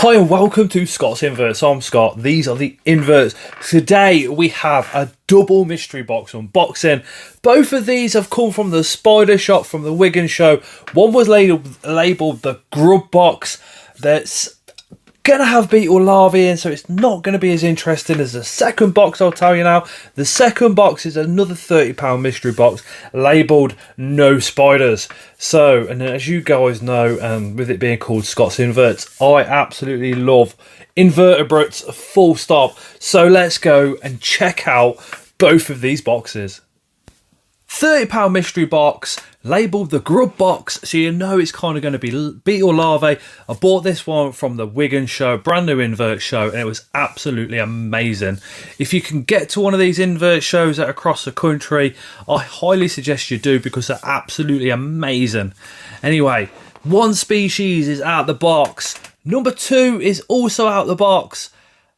Hi and welcome to Scott's Inverts. I'm Scott. These are the inverts. Today we have a double mystery box unboxing. Both of these have come from the Spider Shop from the Wigan show. One was labelled the grub box. That's going to have beetle larvae in, so it's not going to be as interesting as the second box, I'll tell you now. The second box is another £30 mystery box labelled no spiders. So, and as you guys know, with it being called Scott's Inverts, I absolutely love invertebrates, full stop. So let's go and check out both of these boxes. £30 mystery box labelled the grub box, so you know it's kind of going to be beetle larvae. I bought this one from the Wigan show, brand new invert show, and it was absolutely amazing. If you can get to one of these invert shows that are across the country, I highly suggest you do because they're absolutely amazing. Anyway, one species is out the box, number two is also out the box,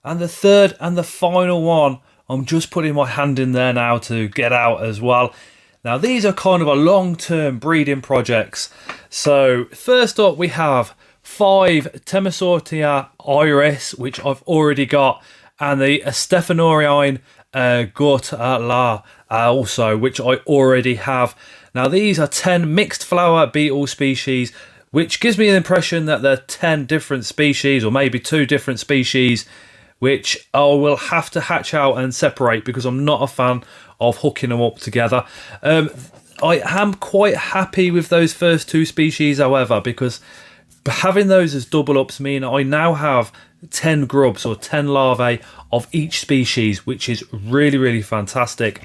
and the third and the final one, I'm just putting my hand in there now to get out as well. Now, these are kind of a long-term breeding projects. So, first up, we have 5 Temasortia iris, which I've already got, and the Stephanorine Gortala also, which I already have. Now, these are 10 mixed flower beetle species, which gives me the impression that they're 10 different species, or maybe 2 different species, which I will have to hatch out and separate because I'm not a fan of hooking them up together. I am quite happy with those first 2 species, however, because having those as double ups mean I now have 10 grubs or 10 larvae of each species, which is really fantastic.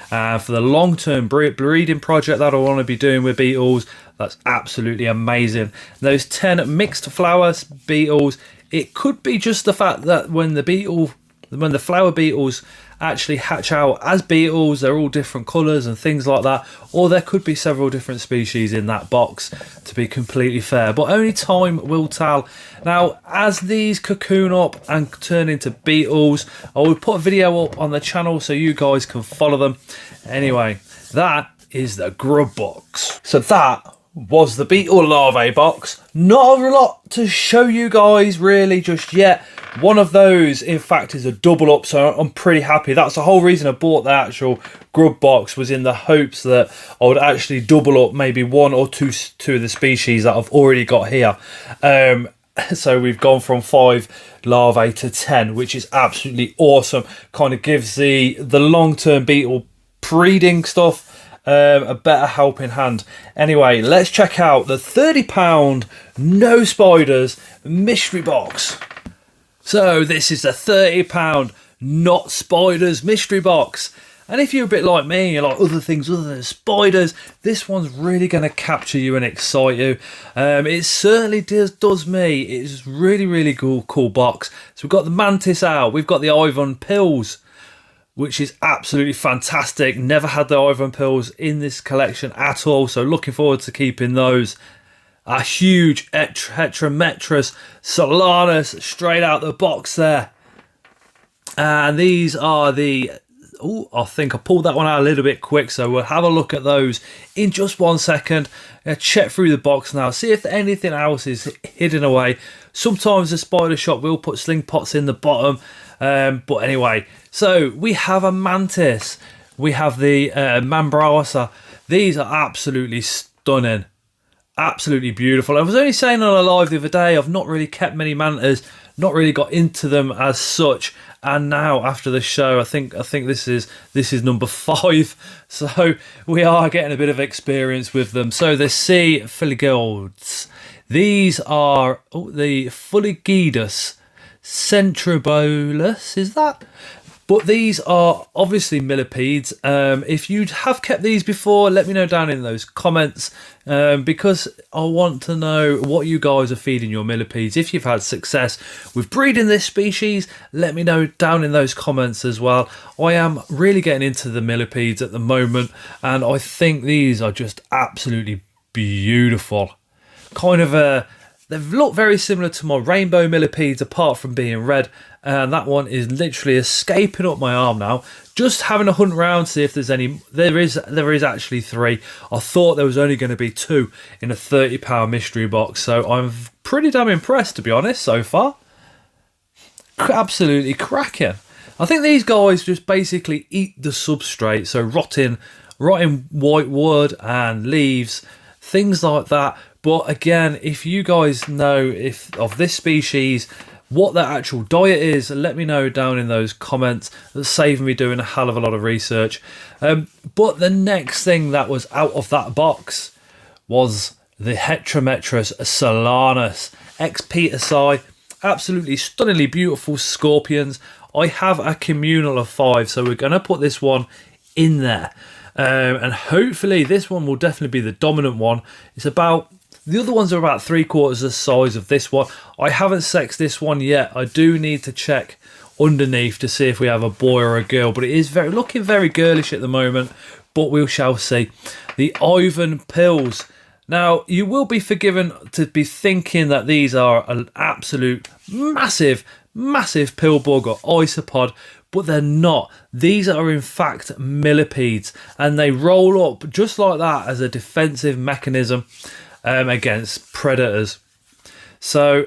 For the long-term breeding project that I want to be doing with beetles, that's absolutely amazing. Those 10 mixed flowers beetles, it could be just the fact that when the flower beetles actually hatch out as beetles, they're all different colours and things like that, or there could be several different species in that box, to be completely fair, but only time will tell. Now, as these cocoon up and turn into beetles, I will put a video up on the channel so you guys can follow them. Anyway, that is the grub box. So that was the beetle larvae box. Not a lot to show you guys really just yet. One of those, in fact, is a double up, so I'm pretty happy. That's the whole reason I bought the actual grub box, was in the hopes that I would actually double up maybe 1 or 2 of the species that I've already got here. So we've gone from 5 larvae to 10, which is absolutely awesome. Kind of gives the long-term beetle breeding stuff a better helping hand. Anyway, let's check out the £30 no spiders mystery box. So this is the £30 not spiders mystery box, and if you're a bit like me, you like other things other than spiders, this one's really going to capture you and excite you. It certainly does me. It's really cool box. So we've got the mantis owl, we've got the Ivan pills, which is absolutely fantastic. Never had the Ivan pills in this collection at all, so looking forward to keeping those. A huge Heterometrus solanus straight out the box there. And these are the... Oh, I think I pulled that one out a little bit quick, so we'll have a look at those in just 1 second. Check through the box now, see if anything else is hidden away. Sometimes the Spider Shop will put sling pots in the bottom. But anyway, so we have a mantis. We have the Mambrasa. These are absolutely stunning. Absolutely beautiful. I was only saying on a live the other day, I've not really kept many mantas, not really got into them as such, and now after the show, I think this is number 5, so we are getting a bit of experience with them. So the sea filigilds, these are the Fuligidus centribolus, is that? But these are obviously millipedes. If you have kept these before, let me know down in those comments, because I want to know what you guys are feeding your millipedes. If you've had success with breeding this species, let me know down in those comments as well. I am really getting into the millipedes at the moment, and I think these are just absolutely beautiful. Kind of they look very similar to my rainbow millipedes, apart from being red. and that one is literally escaping up my arm now. Just having a hunt around, see if there's any. There is actually 3. I thought there was only going to be 2 in a £30 mystery box, so I'm pretty damn impressed, to be honest, so far. Absolutely cracking. I think these guys just basically eat the substrate, so rotting white wood and leaves, things like that. But again, if you guys know of this species, what their actual diet is, let me know down in those comments. That's saving me doing a hell of a lot of research. But the next thing that was out of that box was the Heterometrus solanus ex-Petersi. Absolutely stunningly beautiful scorpions. I have a communal of 5, so we're going to put this one in there. And hopefully this one will definitely be the dominant one. The other ones are about 3/4 the size of this one. I haven't sexed this one yet. I do need to check underneath to see if we have a boy or a girl, but it is looking very girlish at the moment, but we shall see. The Ivan pills. Now, you will be forgiven to be thinking that these are an absolute massive pill bug or isopod, but they're not. These are in fact millipedes, and they roll up just like that as a defensive mechanism against predators. So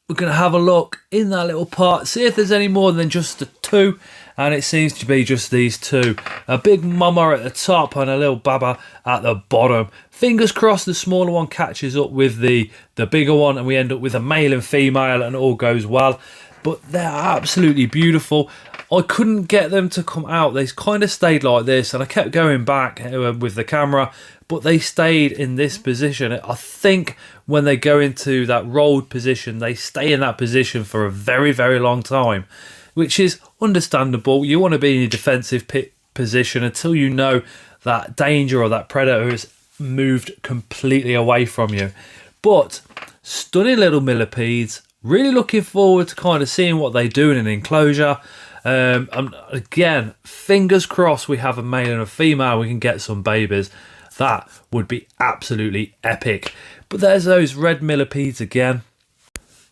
we're going to have a look in that little part, see if there's any more than just the 2, and it seems to be just these 2. A big mama at the top and a little baba at the bottom. Fingers crossed the smaller one catches up with the bigger one and we end up with a male and female and all goes well. But they're absolutely beautiful. I couldn't get them to come out. They kind of stayed like this, and I kept going back with the camera, but they stayed in this position. I think when they go into that rolled position, they stay in that position for a very, very long time, which is understandable. You want to be in a defensive position until you know that danger or that predator has moved completely away from you. But stunning little millipedes. Really looking forward to kind of seeing what they do in an enclosure. Again, fingers crossed we have a male and a female, we can get some babies. That would be absolutely epic. But there's those red millipedes again.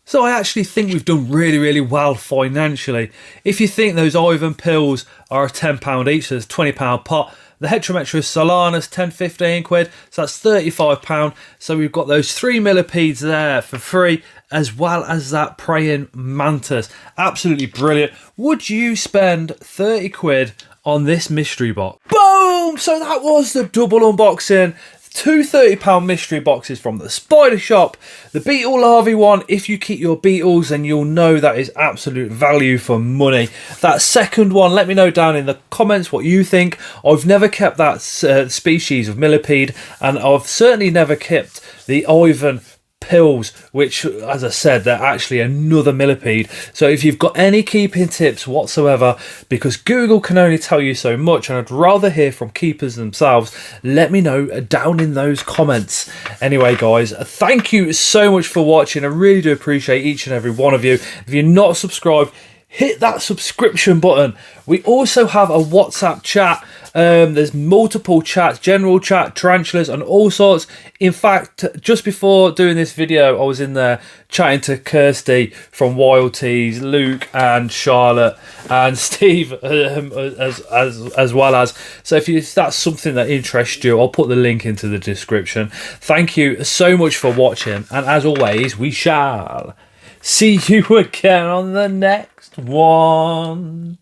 So I actually think we've done really, really well financially. If you think those Ivan pills are £10 each, so there's £20 pot. The Heterometrus solanus, 10-15 quid, so that's £35. So we've got those 3 millipedes there for free, as well as that praying mantis. Absolutely brilliant. Would you spend 30 quid on this mystery box? Boom! So that was the double unboxing. 2 £30 mystery boxes from the Spider Shop. The Beetle larvae one, if you keep your beetles, then you'll know that is absolute value for money. That second one, let me know down in the comments what you think. I've never kept that species of millipede, and I've certainly never kept the Ivan pills, which, as I said, they're actually another millipede. So if you've got any keeping tips whatsoever, because Google can only tell you so much, and I'd rather hear from keepers themselves, let me know down in those comments. Anyway guys, thank you so much for watching. I really do appreciate each and every one of you. If you're not subscribed, hit that subscription button. We also have a WhatsApp chat. There's multiple chats, general chat, tarantulas and all sorts. In fact, just before doing this video, I was in there chatting to Kirsty from Wild Teas, Luke and Charlotte and Steve as well as. So if that's something that interests you, I'll put the link into the description. Thank you so much for watching, and as always, we shall see you again on the next one.